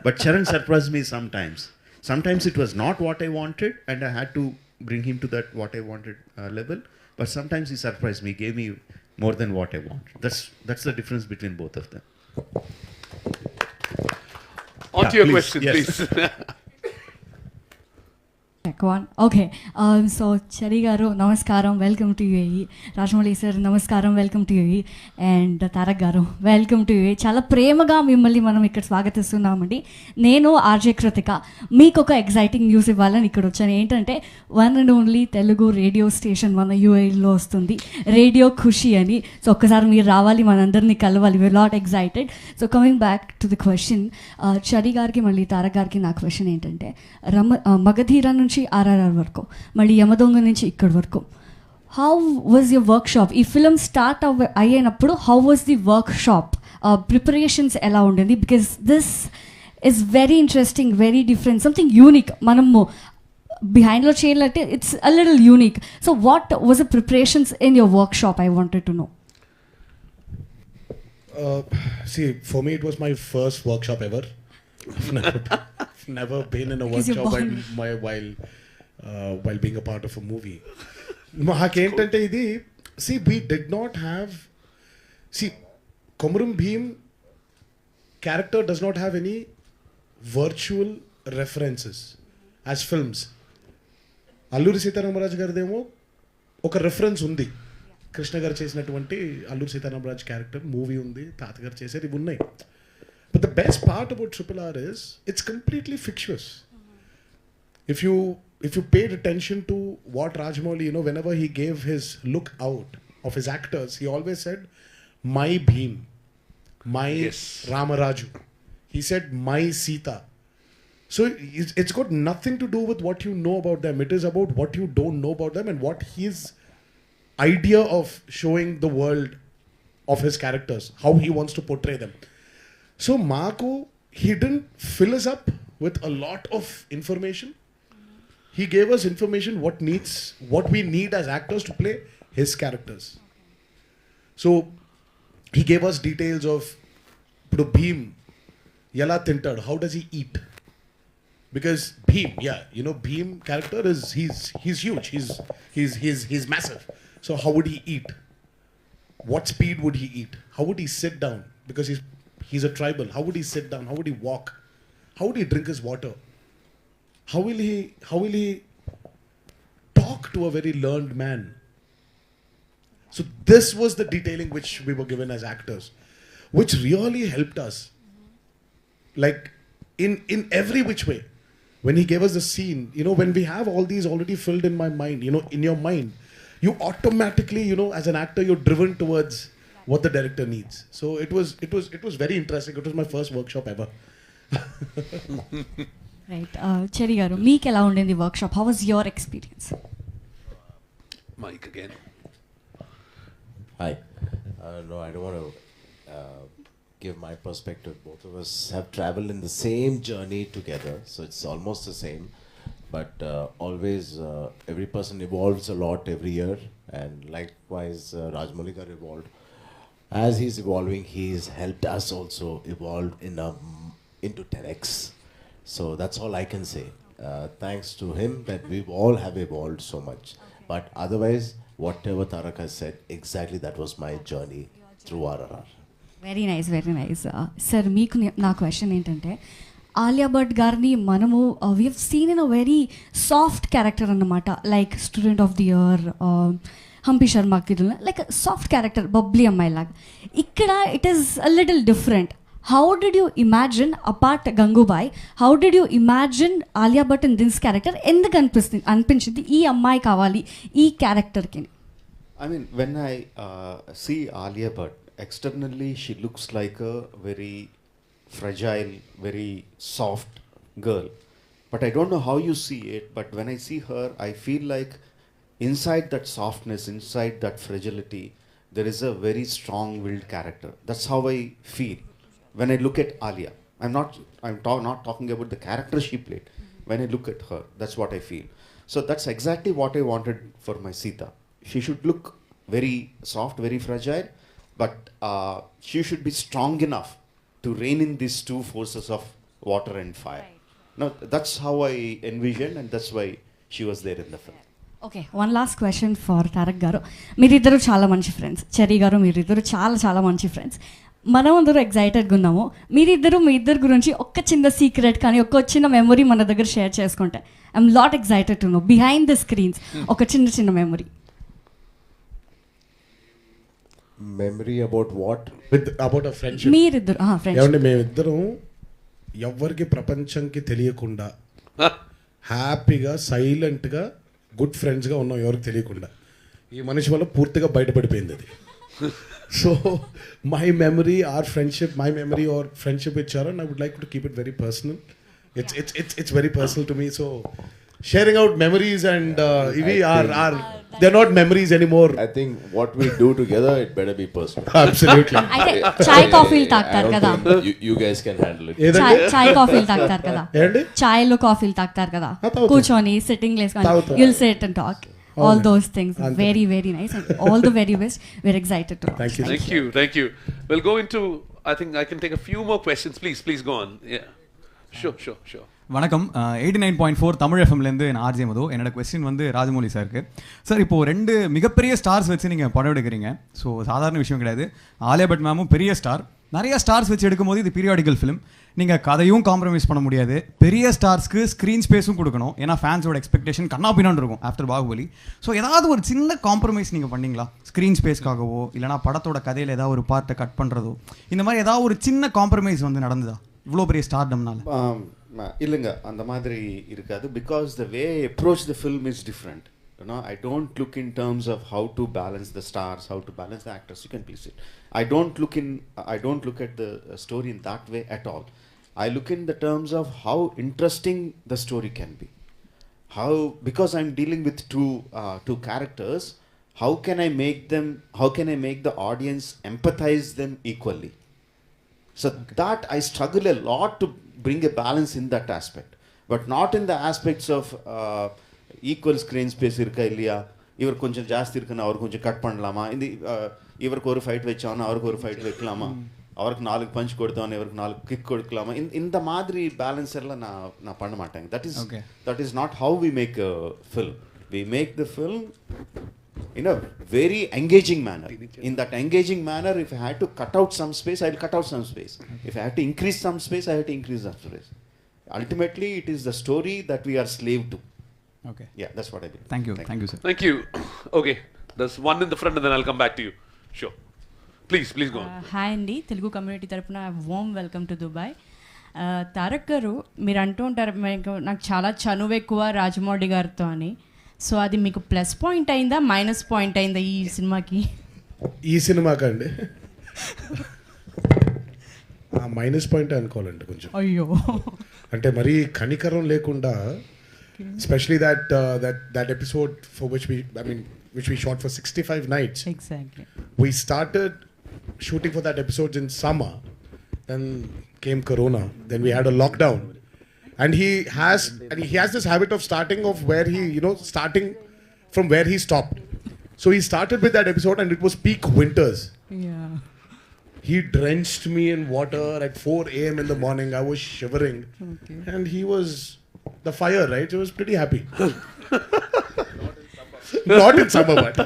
But Charan surprised me sometimes. Sometimes it was not what I wanted and I had to bring him to that what I wanted level. But sometimes he surprised me, gave me more than what I want. That's the difference between both of them. On to your question, please. Okay so Cherry garu నమస్కారం, welcome to UAE. Rajamouli sir నమస్కారం, welcome to UAE. And Tarak garu welcome to UAE. చాలా ప్రేమగా మిమ్మల్ని మనం ఇక్కడ స్వాగతిస్తున్నామండి. నేను RJ Krittika. మీకు ఒక ఎగ్జైటింగ్ న్యూస్ ఇవ్వాలని ఇక్కడ వచ్చాను. ఏంటంటే one and only Telugu radio station మన యూఏఈలో వస్తుంది, రేడియో ఖుషి అని. సో ఒక్కసారి మీరు రావాలి, మనందరినీ కలవాలి. We're lot excited. So coming back to the question, Cherry గారికి మళ్ళీ తారక్ గారికి నా క్వశ్చన్ ఏంటంటే, మగధీర నుంచి RRR వరకు, మళ్ళీ యమదొంగ నుంచి ఇక్కడి వరకు, how was your work shop? ఈ ఫిల్మ్ స్టార్ట్ అయ్యేటప్పుడు how was the work shop? Preparations ఎలా ఉండింది? Because this is very interesting, very different, something unique. మనము బిహైండ్లో చేయాలంటే it's a little unique. So what was the preparations in your work shop? I wanted to know. See, for me it was my first workshop ever. Never been in a workshop while being a part of a movie. Mahakentante idi, see, we did not have, see, Komuram Bheem character does not have any virtual references as films. Alluri Sitaramaraj garidemo oka reference undi. Krishna garu chesinatuvanti Alluri Sitaramaraj character movie undi, Tat garu chesedi unnai. But the best part about RRR is it's completely fictitious. If you paid attention to what Rajamouli, whenever he gave his look out of his actors, he always said, my Bheem, my Ramaraju. He said, my Sita. So it's got nothing to do with what you know about them. It is about what you don't know about them and what his idea of showing the world of his characters, how he wants to portray them. So Marco, he didn't fill us up with a lot of information. He gave us information what we need as actors to play his characters. So he gave us details of Bheem, Yala Tintad, how does he eat? Because Bheem, Bheem character is he's huge, he's massive. So how would he eat? What speed would he eat? How would he sit down? Because he's a tribal. How would he sit down? How would he walk? How would he drink his water? How will he talk to a very learned man? So this was the detailing which we were given as actors, which really helped us. Like in every which way. When he gave us the scene, when we have all these already filled in my mind, in your mind, you automatically, as an actor, you're driven towards what the director needs. So it was very interesting. It was my first workshop ever. Right. Cheri garu, meek ela undindi workshop? How was your experience? mic again. Hi. No, I don't want to give my perspective. Both of us have traveled in the same journey together, so it's almost the same. But always, every person evolves a lot every year, and likewise, Rajamouli got evolved. As he's evolving, he's helped us also evolve into 10x. So that's all I can say. Thanks to him that we all have evolved so much. But otherwise, whatever Tarak has said, exactly that was my journey through RRR. Very nice very nice sir. మీకు నా question ఏంటంటే, ఆలియా భట్ గారిని మనము we have seen in a very soft character అన్నమాట, like student of the year, Humpty శర్మకి like soft character, bubbly అమ్మాయి లాగా. ఇక్కడ it is a little different. How did you imagine apart Gangubai, how did you imagine Alia Bhatt in this character? ఎందుకు అనిపించింది ఈ అమ్మాయి కావాలి ఈ క్యారెక్టర్కి? I mean, when I see Alia Bhatt, externally she looks like a very fragile, very soft girl. But I don't know how you see it, but when I see her, I feel like inside that softness, inside that fragility, there is a very strong-willed character. That's how I feel when I look at Alia. Not talking about the character she played. When I look at her, that's what I feel. So that's exactly what I wanted for my Sita. She should look very soft, very fragile, but she should be strong enough to rein in these two forces of water and fire. Right. Now, that's how I envisioned, and that's why she was there in the film. Okay, one last question for Tarak గారు. మీరిద్దరు చాలా మంచి friends. Cherry గారు, మీరిద్దరు చాలా చాలా మంచి friends. మనం అందరూ ఎగ్జైటెడ్గా ఉన్నాము. మీ ఇద్దరు గురించి ఒక్క చిన్న సీక్రెట్ కానీ ఒక్క చిన్న మెమొరీ మన దగ్గర షేర్ చేసుకుంటే. I'm lot excited to know behind the screens ఒక చిన్న memory. Memory about what? About a friendship. మీరిద్దరు ఏమంటే మేమిద్దరం ఎవరికి ప్రపంచంకి తెలియకుండా హ్యాపీగా సైలెంట్గా గుడ్ ఫ్రెండ్స్గా ఉన్నాం, ఎవరికి తెలియకుండా. ఈ మనిషి వల్ల పూర్తిగా బయటపడిపోయింది అది. So my memory or friendship with Charan, I would like to keep it very personal. It's very personal to me. So sharing out memories and ivi are they're not memories anymore. I think what we do together, it better be personal. Absolutely. అయితే చాయ్ కాఫీలు తాగుతారు కదా, You guys can handle it. చాయ్ కాఫీలు తాగుతారు కదా, చాయ్లో కాఫీలు తాగుతారు కదా, కూర్చొని సిట్టింగ్ వేసుకొని you'll sit and talk. All those things. Very, very nice. And all the very best. We're excited to watch. Thank you. We'll go into, I think I can take a few more questions. Please go on. Yeah. Sure. வணக்கம். 89.4 தமிழ் எஃப்எம்லேருந்து நான் RJ மது. என்னோட question வந்து ராஜமௌலி சாருக்கு. Sir, இப்போது 2 மிகப்பெரிய stars வச்சு நீங்கள் படம் எடுக்கிறீங்க. ஸோ சாதாரண விஷயம் கிடையாது. ஆலியா பட் மேமும் பெரிய ஸ்டார். நிறைய ஸ்டார்ஸ் வச்சு எடுக்கும்போது இது பீரியாடிக்கல் ஃபிலிம். நீங்கள் கதையும் காம்ப்ரமைஸ் பண்ண முடியாது. பெரிய ஸ்டார்ஸ்க்கு ஸ்க்ரீன் ஸ்பேஸும் கொடுக்கணும். ஏன்னா ஃபேன்ஸோட எக்ஸ்பெக்டேஷன் கண்ணாப்பின்னான்னு இருக்கும் ஆஃப்டர் பாகுபலி. ஸோ ஏதாவது ஒரு சின்ன காம்ப்ரமைஸ் நீங்கள் பண்ணிங்களா? ஸ்க்ரீன் ஸ்பேஸ்க்காகவோ இல்லைனா படத்தோட கதையில் ஏதாவது ஒரு பார்ட்டை கட் பண்ணுறதோ, இந்த மாதிரி ஏதாவது ஒரு சின்ன காம்ப்ரமைஸ் வந்து நடந்ததா இவ்வளோ பெரிய ஸ்டார்டம்னால? இல்லைங்க, அந்த மாதிரி இருக்காது. Because the way I approach the film is different. I don't look in terms of how to balance the stars, how to balance the actors. You can please sit. I don't look at the story in that way at all. I look in the terms of how interesting the story can be. Because I'm dealing with two characters, how can I make the audience empathize them equally? So that I struggle a lot to bring a balance in that aspect, but not in the aspects of equal screen space irka illaya, ivar konjam jaasti irukana avaru konjam cut pannalama, indi ivarku oru fight vechana avarku oru fight vekalama, avarku 4 punch koduthavana ivarku 4 kick kodukalama, inda madri balance ella na panna maatanga. That is not how we make a film. We make the film in a very engaging manner. In that engaging manner, if I had to cut out some space, I will cut out some space. If I had to increase some space, I have to increase that space. Ultimately, it is the story that we are slave to. Okay. Yeah, that's what I believe. Thank you, sir. Thank you. Okay, there's one in the front and then I'll come back to you. Sure. Please go on. Hi అండి, Telugu community తరపున warm welcome to Dubai. Tarak garu, మీరు అంటూ ఉంటారు నాకు చాలా చనువు ఎక్కువ రాజమౌళి గారితో అని. సో అది మీకు ప్లస్ పాయింట్ అయిందా, మైనస్ పాయింట్ అయిందా ఈ సినిమాకి? ఈ సినిమాకండి మైనస్ పాయింట్ అనుకోవాలండి కొంచెం. అయ్యో, అంటే మరీ కనికరం లేకుండా, especially that episode for which which we shot for 65 nights. Exactly. We started shooting for that episode in summer. Then came Corona. Then we had a lockdown. And he has this habit of starting starting from where he stopped. So he started with that episode and it was peak winters. Yeah. He drenched me in water at 4 a.m. in the morning. I was shivering. Okay. And he was the fire, right? He was pretty happy. Not in summer, but.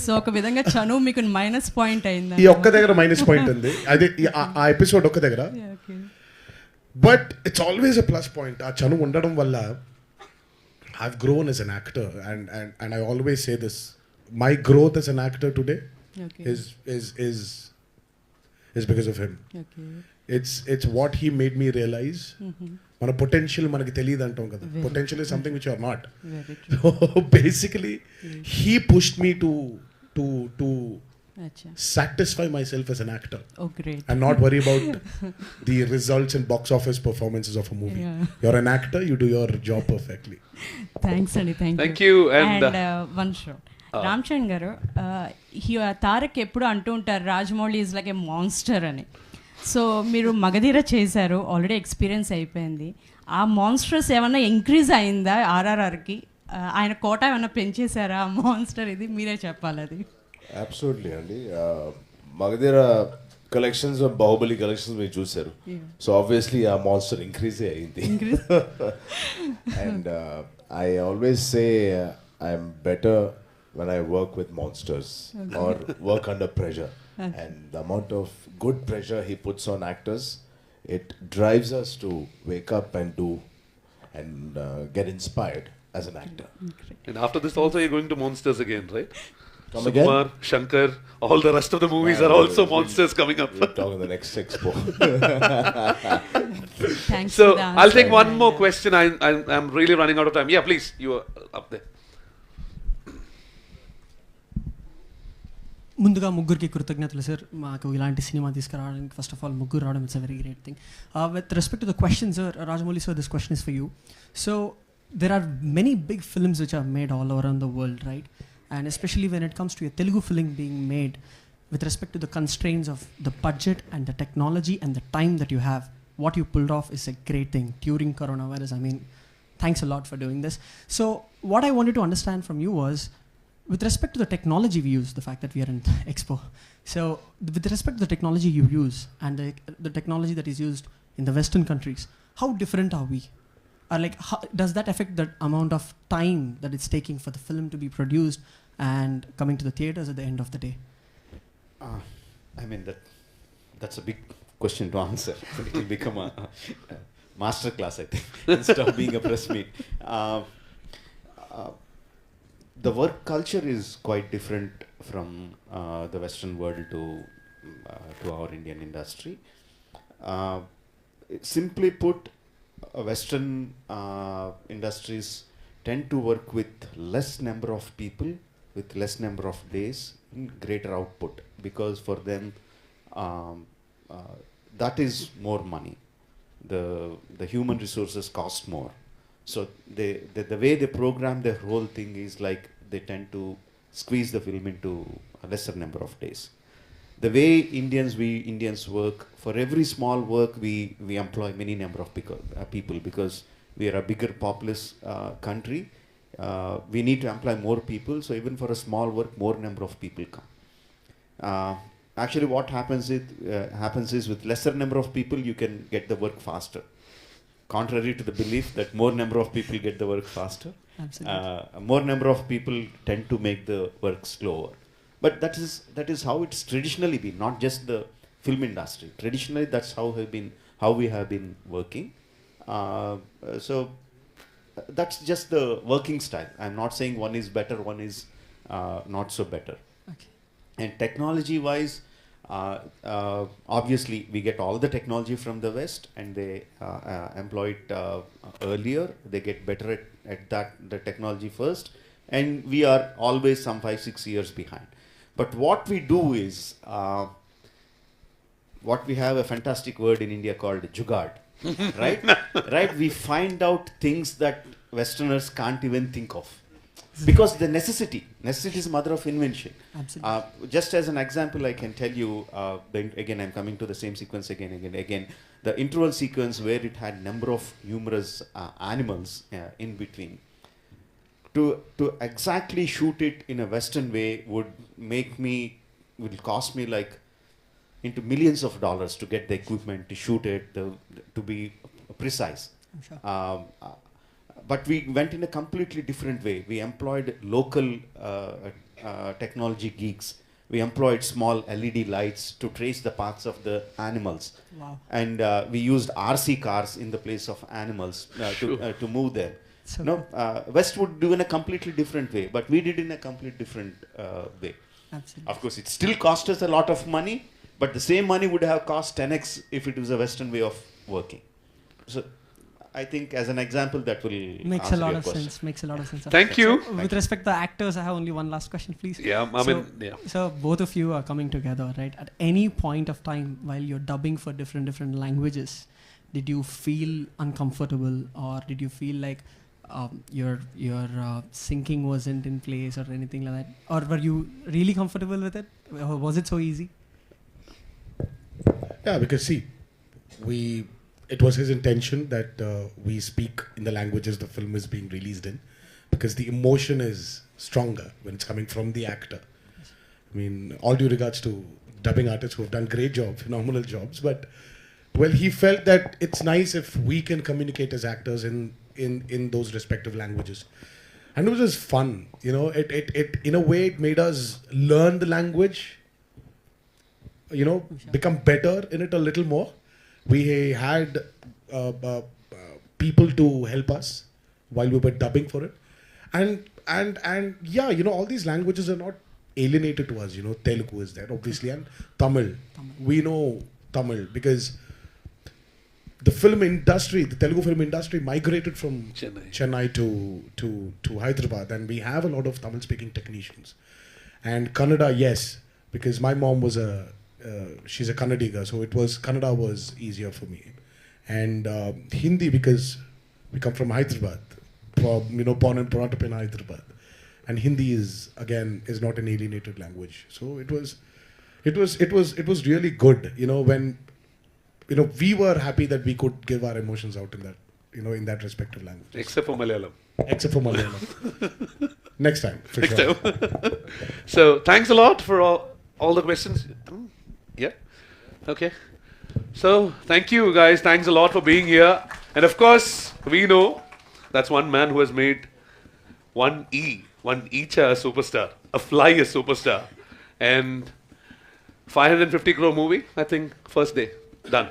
So ఒక విధంగా చను మీకు minus point అయింది. ఈ ఒక్క దగ్గర minus point ఉంది. అదే ఆ ఎపిసోడ్ ఒక్క దగ్గర. But it's always a plus point. ఆ చను ఉండడం వల్ల I've grown as an actor, and I always say this: my growth as an actor today is because of him. Okay. It's what he made me realize. Mana potential manaki teliyadu antam kada. Potential is something which you are not. Very true. So basically, he pushed me to satisfy myself as an actor. Oh, great. And not worry about the results and box office performances of a movie. Yeah. You're an actor, you do your job perfectly. Thanks, Andy. Thank you. And one shot. Ram Charan గారు, తారక్ ఎప్పుడు అంటూ ఉంటారు Rajamouli is like A monster అని. So మీరు మగధీర చేశారు, already experience అయిపోయింది. ఆ monsters ఏమన్నా ఇంక్రీజ్ అయిందా ఆర్ఆర్ఆర్కి? ఆయన కోట ఏమన్నా పెంచేశారా ఆ మాన్స్టర్? ఇది మీరే చెప్పాలి. అది అబ్సల్యూట్లీ అండి. మగధీర కలెక్షన్స్ బాహుబలి కలెక్షన్స్ మీరు చూసారు. సో ఆబ్వియస్లీ ఆ మాన్స్టర్ ఇంక్రీజ్ అయింది. And I always say I'm better when I work with monsters or work under pressure. And the amount of good pressure he puts on actors, it drives us to wake up and do and get inspired as an actor. And after this also you're going to monsters again, right? Come Sukumar, again? Shankar, all the rest of the movies are also monsters coming up. We'll talk in the next expo. Thanks So for the I'll take answer. one more question. I'm really running out of time. Yeah, please, you are up there. ముందుగా ముగ్గురికి కృతజ్ఞతలు sir, మాకు ఇలాంటి cinema తీసుకురావడానికి. First of all ముగ్గురు రావడం it's a very great thing. With respect to the question sir, Rajamouli sir, this question is for you. So there are many big films which are made all around the world, right? And especially when it comes to a Telugu film being made, with respect to the constraints of the budget and the technology and the time that you have, what you pulled off is a great thing during coronavirus. I mean, thanks a lot for doing this. So what I wanted to understand from you was, with respect to the technology we use, the fact that we are in Expo, so with respect to the technology you use and the technology that is used in the Western countries, how different are we? Or like, how, does that affect the amount of time that it's taking for the film to be produced and coming to the theaters at the end of the day? I mean, that's a big question to answer. It will become a master class, I think, instead of being a press meet. The work culture is quite different from the Western world to our Indian industry. Simply put, Western industries tend to work with less number of people, with less number of days, in greater output, because for them that is more money. The human resources cost more. So the way they program their whole thing is like they tend to squeeze the film into a lesser number of days. The way Indians work, for every small work we employ many number of people because we are a bigger populous country. We need to employ more people, so even for a small work, more number of people come. Actually, what happens is with lesser number of people, you can get the work faster. Contrary to the belief that more number of people get the work faster, more number of people tend to make the work slower. But that is how it's traditionally been, not just the film industry. Traditionally, that's how we have been working. So that's just the working style. I'm not saying one is better, one is not so better. Okay. And technology-wise, obviously we get all the technology from the West, and they employ it earlier. They get better at the technology first, and we are always some 5-6 years behind. But what we do is, what we have a fantastic word in India called jugaad, right? Right? We find out things that Westerners can't even think of. because the necessity is mother of invention. Absolutely. Just as an example, I can tell you, again, I'm coming to the same sequence again. The interval sequence where it had number of numerous animals in between. To exactly shoot it in a Western way would cost me like into millions of dollars to get the equipment to shoot it, to be precise. I'm sure. But we went in a completely different way. We employed local technology geeks. We employed small LED lights to trace the paths of the animals. Wow. And we used RC cars in the place of animals to move them. So West would do in a completely different way, but we did in a completely different way. Absolutely. Of course, it still cost us a lot of money, but the same money would have cost 10x if it was a Western way of working. So I think as an example that will makes answer a lot your of question. sense. Makes a lot of sense. Thank you. So, with respect to the actors, I have only one last question, please. Yeah, yeah. So both of you are coming together, right? At any point of time while you're dubbing for different languages, did you feel uncomfortable, or did you feel like your syncing wasn't in place or anything like that, or were you really comfortable with it? Or was it so easy? Yeah, because see, it was his intention that we speak in the languages the film is being released in, because the emotion is stronger when it's coming from the actor. I mean, all due regards to dubbing artists who have done great jobs, phenomenal jobs, but well, he felt that it's nice if we can communicate as actors in those respective languages. And it was just fun, you know, it in a way it made us learn the language, you know, become better in it a little more. We had people to help us while we were dubbing for it. And yeah, you know, all these languages are not alienated to us, you know. Telugu is there, obviously, and Tamil. We know Tamil because the film industry, the Telugu film industry migrated from Chennai to Hyderabad, and we have a lot of Tamil-speaking technicians. And Kannada, yes, because my mom was she's a Kannadiga, so Kannada was easier for me. And Hindi, because we come from Hyderabad, you know, born and brought up in Hyderabad. And Hindi is not an alienated language. So it was really good, you know, when, you know, we were happy that we could give our emotions out in that, you know, in that respective language. Except for Malayalam. Except for Malayalam. Next time, for Next sure. time. So thanks a lot for all the questions. Yeah. Okay. So thank you guys. Thanks a lot for being here. And of course, we know that's one man who has made one Echa a superstar, a fly a superstar, and 550 crore movie. I think first day done.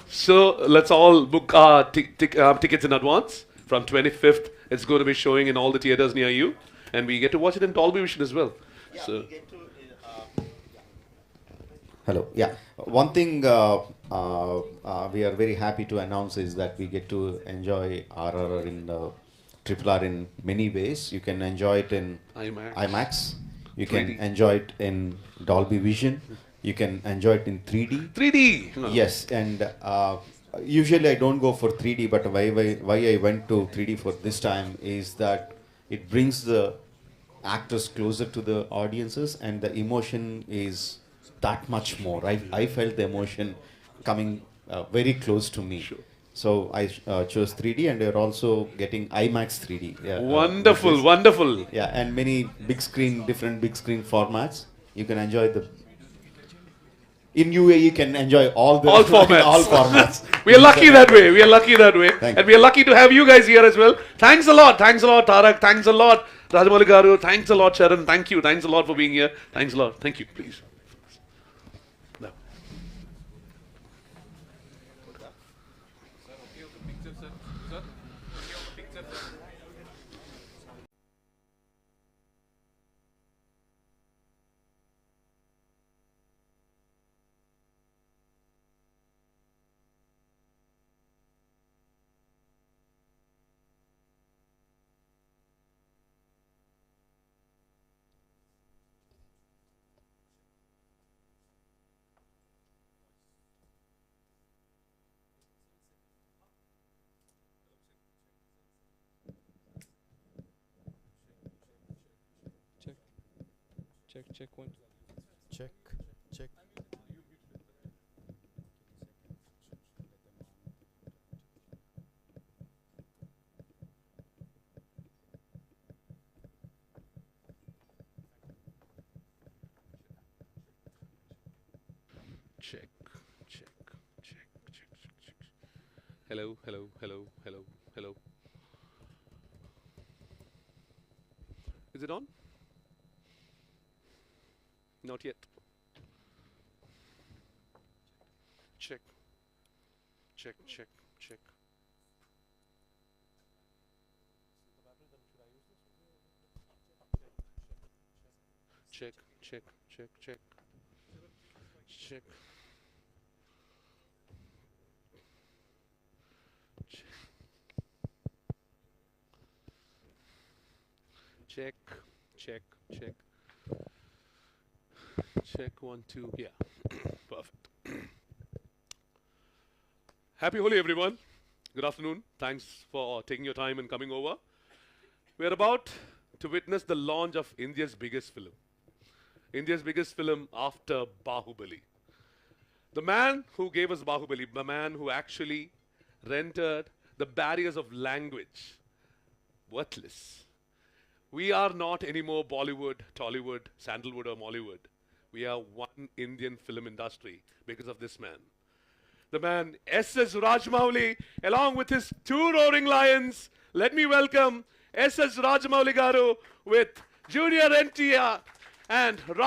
So let's all book our tickets in advance. From 25th, it's going to be showing in all the theaters near you, and we get to watch it in Dolby Vision as well. Yeah, so. we get to, hello. Yeah. One thing we are very happy to announce is that we get to enjoy RRR in RRR in many ways. You can enjoy it in IMAX. You 3D. Can enjoy it in Dolby Vision. You can enjoy it in 3D. 3D. No. Yes, and usually I don't go for 3D, but why I went to 3D for this time is that it brings the actors closer to the audiences, and the emotion is that much more. I felt the emotion coming very close to me. Sure. So I chose 3D, and they're also getting IMAX 3D. Yeah, wonderful, wonderful. Yeah, and many different big screen formats. You can enjoy the. In UAE, you can enjoy all formats. All formats. We are lucky that way. We are lucky that way, and we are lucky to have you guys here as well. Thanks a lot. Thanks a lot, Tarak. Thanks a lot, Rajamouli garu. Thanks a lot, Charan. Thank you. Thanks a lot for being here. Thanks a lot. Thank you. Please. check one. Check, check. Check, check, check, check, check, check. Hello, hello, hello, hello, hello. Is it on? Not yet. Check, check, check, check. Check, check, check, check. Check. Check, check, check. Check 1, 2. Yeah. Perfect. Happy Holi, everyone. Good afternoon. Thanks for taking your time and coming over. We're about to witness the launch of India's biggest film. India's biggest film after Bahubali. The man who gave us Bahubali, the man who actually rendered the barriers of language worthless. We are not anymore Bollywood, Tollywood, Sandalwood or Mollywood. We are one Indian film industry because of this man. The man S.S. Rajamouli, along with his 2 roaring lions. Let me welcome S.S. Rajamouli garu with Junior NTR and Ram